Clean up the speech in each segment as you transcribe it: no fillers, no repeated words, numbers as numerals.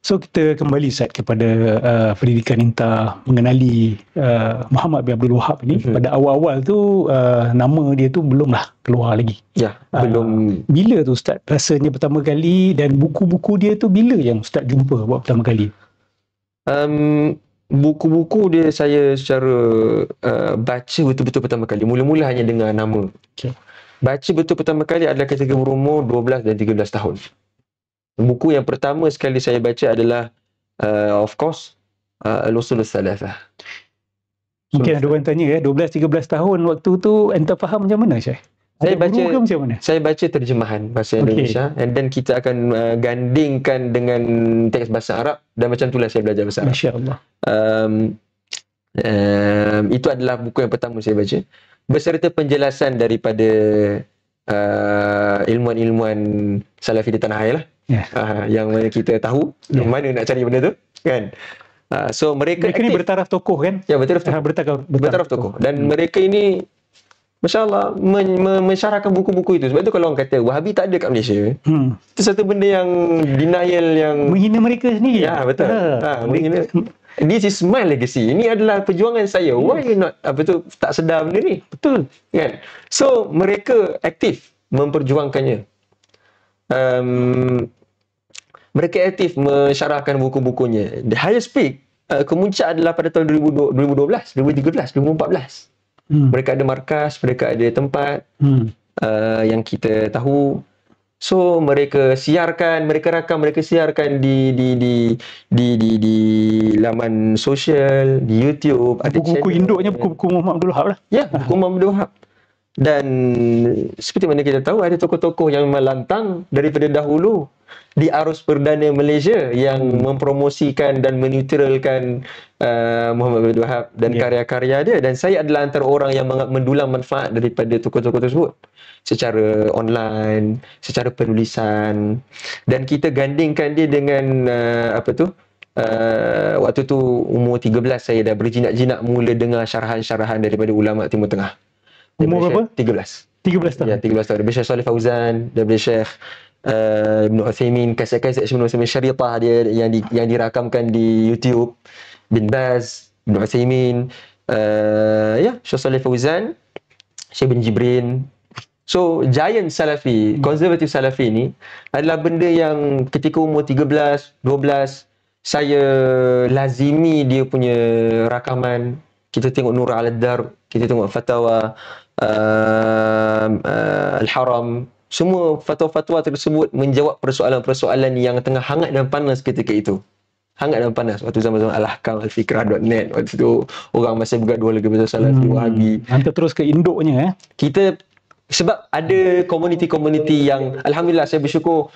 So kita kembali Ustaz kepada pendidikan inta, mengenali Muhammad bin Abdul Wahab ini. Pada awal-awal tu nama dia tu belumlah keluar lagi. Ya, belum. Bila tu Ustaz rasanya pertama kali, dan buku-buku dia tu bila yang Ustaz jumpa buat pertama kali? Buku-buku dia saya secara baca betul-betul pertama kali. Mula-mula hanya dengar nama. Okay. Baca betul pertama kali adalah ketika berumur 12 dan 13 tahun. Buku yang pertama sekali saya baca adalah of course Al-Usul Al-Thalathah. Mungkin ada orang tanya 12-13 tahun waktu tu anda faham macam mana Syekh? Saya baca macam mana? Saya baca terjemahan bahasa Indonesia, and then kita akan gandingkan dengan teks bahasa Arab, dan macam itulah saya belajar bahasa Arab. Masya-Allah. Itu adalah buku yang pertama saya baca, beserta penjelasan daripada ilmuwan-ilmuwan Salafi di tanah air lah. Yang mana kita tahu mana nak cari benda tu kan. So mereka ni bertaraf tokoh kan? Ya, bertaraf tokoh. Dan mereka ini Masya-Allah mensyarahkan buku-buku itu. Sebab tu kalau orang kata Wahabi tak ada kat Malaysia, itu satu benda yang denial, yang menghina mereka sendiri. Ya, betul. Menghina. This is my legacy. Ini adalah perjuangan saya. Why you not tak sedar benda ni? Betul kan? So mereka aktif memperjuangkannya. Mereka aktif mensyarahkan buku-bukunya. The highest peak kemuncak adalah pada tahun 2012, 2013, 2014. Mereka ada markas, mereka ada tempat yang kita tahu. So mereka siarkan, mereka rakam, mereka siarkan di laman sosial, di YouTube. Buku-buku induknya buku-buku Muhammad Abdul Wahab lah. Ya, buku Muhammad Abdul Wahab. Dan seperti mana kita tahu, ada tokoh-tokoh yang melantang daripada dahulu di arus perdana Malaysia yang mempromosikan dan menetralkan Muhammad Abdul Wahab dan karya-karya dia. Dan saya adalah antara orang yang mendulang manfaat daripada tokoh-tokoh tersebut secara online, secara penulisan. Dan kita gandingkan dia dengan waktu tu umur 13 saya dah berjinak-jinak mula dengar syarahan-syarahan daripada ulama Timur Tengah. Umur berapa? 13 tahun. Ya, 13 tahun. Daripada Syekh Saleh Fauzan, daripada Syekh Ibn Uthaymin, kaset-kaset Syekh Ibn Uthaymin, Syaritah dia yang dirakamkan di YouTube, Bin Baz, Ibn Uthaymin, Syekh Saleh Fauzan, Syekh bin Jibrin. So giant Salafi, konservatif Salafi ni adalah benda yang ketika umur 13, 12 saya lazimi dia punya rakaman. Kita tengok Nur al-Dar, kita tengok fatwa Al-Haram. Semua fatwa-fatwa tersebut menjawab persoalan-persoalan yang tengah hangat dan panas ketika itu. Hangat dan panas waktu zaman-zaman Al-Ahkam, Al-Fikrah.net. Waktu tu orang masih bergaduh lagi pasal Salafi, Wahabi. Hantar terus ke induknya Kita sebab ada komuniti-komuniti yang alhamdulillah saya bersyukur,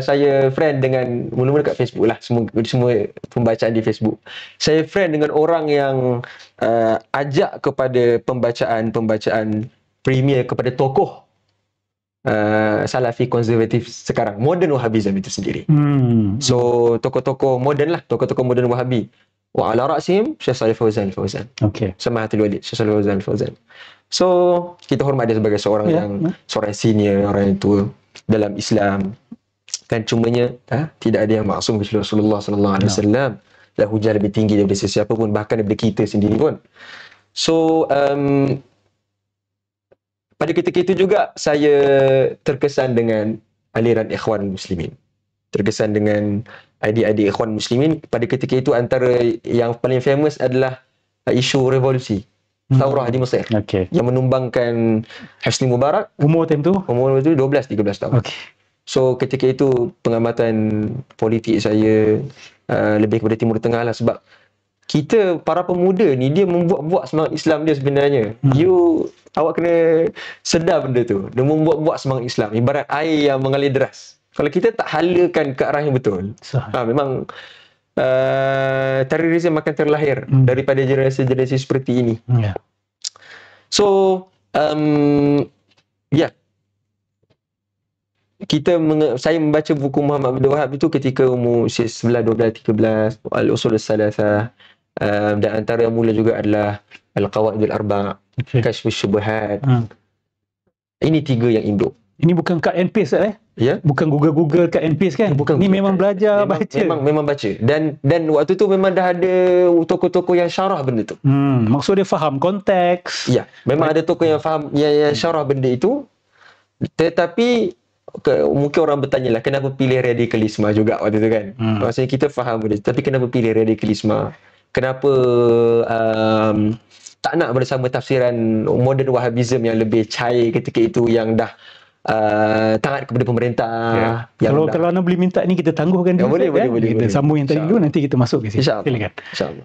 saya friend dengan mula-mula kat Facebook lah, semua pembacaan di Facebook. Saya friend dengan orang yang ajak kepada pembacaan premier kepada tokoh Salafi konservatif sekarang, modern Wahhabism itu sendiri. So tokoh-tokoh moden lah, tokoh-tokoh moden Wahhabi. Wa ala ra'sihim Syekh Saleh Fauzan. Okey. Samahatul Walid Syekh Saleh Fauzan. So kita hormat dia sebagai seorang seorang senior, orang yang tua dalam Islam. Kan cumanya tidak ada yang maksum kecuali Rasulullah sallallahu alaihi wasallam. Dan hujah lebih tinggi daripada sesiapa pun, bahkan daripada kita sendiri pun. So pada ketika itu juga saya terkesan dengan aliran Ikhwan Muslimin. Terkesan dengan adik-adik Ikhwan Muslimin. Pada ketika itu antara yang paling famous adalah isu revolusi Taurah di Mesir, yang menumbangkan Hosni Mubarak. Umur itu 12-13 tahun. So ketika itu pengamatan politik saya lebih kepada Timur Tengah lah, sebab kita para pemuda ni dia membuat-buat semangat Islam dia sebenarnya. Awak kena sedar benda tu. Dia membuat-buat semangat Islam ibarat air yang mengalir deras. Kalau kita tak halakan ke arah yang betul, memang terorisme akan terlahir daripada generasi-generasi seperti ini. So saya membaca buku Muhammad Abdul Wahab itu ketika umur 11, 12, 13, Al-Usul Al-Thalathah, dan antara yang mula juga adalah Al-Qawaidul Arba', Kashfus Syubhat. Ini tiga yang induk. Ini bukan cut and paste Ya. Bukan Google cut and paste kan? Bukan. Ni memang belajar baca. Memang baca. Dan waktu tu memang dah ada tokoh-tokoh yang syarah benda tu. Maksud dia faham konteks. Ya, memang ada tokoh yang faham yang syarah benda itu. Tetapi mungkin orang bertanya lah, kenapa pilih radikalisme juga waktu tu kan? Maksudnya kita faham benda tu, tapi kenapa pilih radikalisme? Kenapa tak nak bersama tafsiran modern Wahhabism yang lebih cair ketika itu, yang dah taat kepada pemerintah. Kalau anda boleh minta ni, kita tangguhkan dulu. Boleh. Kita sambung yang tadi dulu, nanti kita masuk ke sini. InsyaAllah. Silakan. InsyaAllah.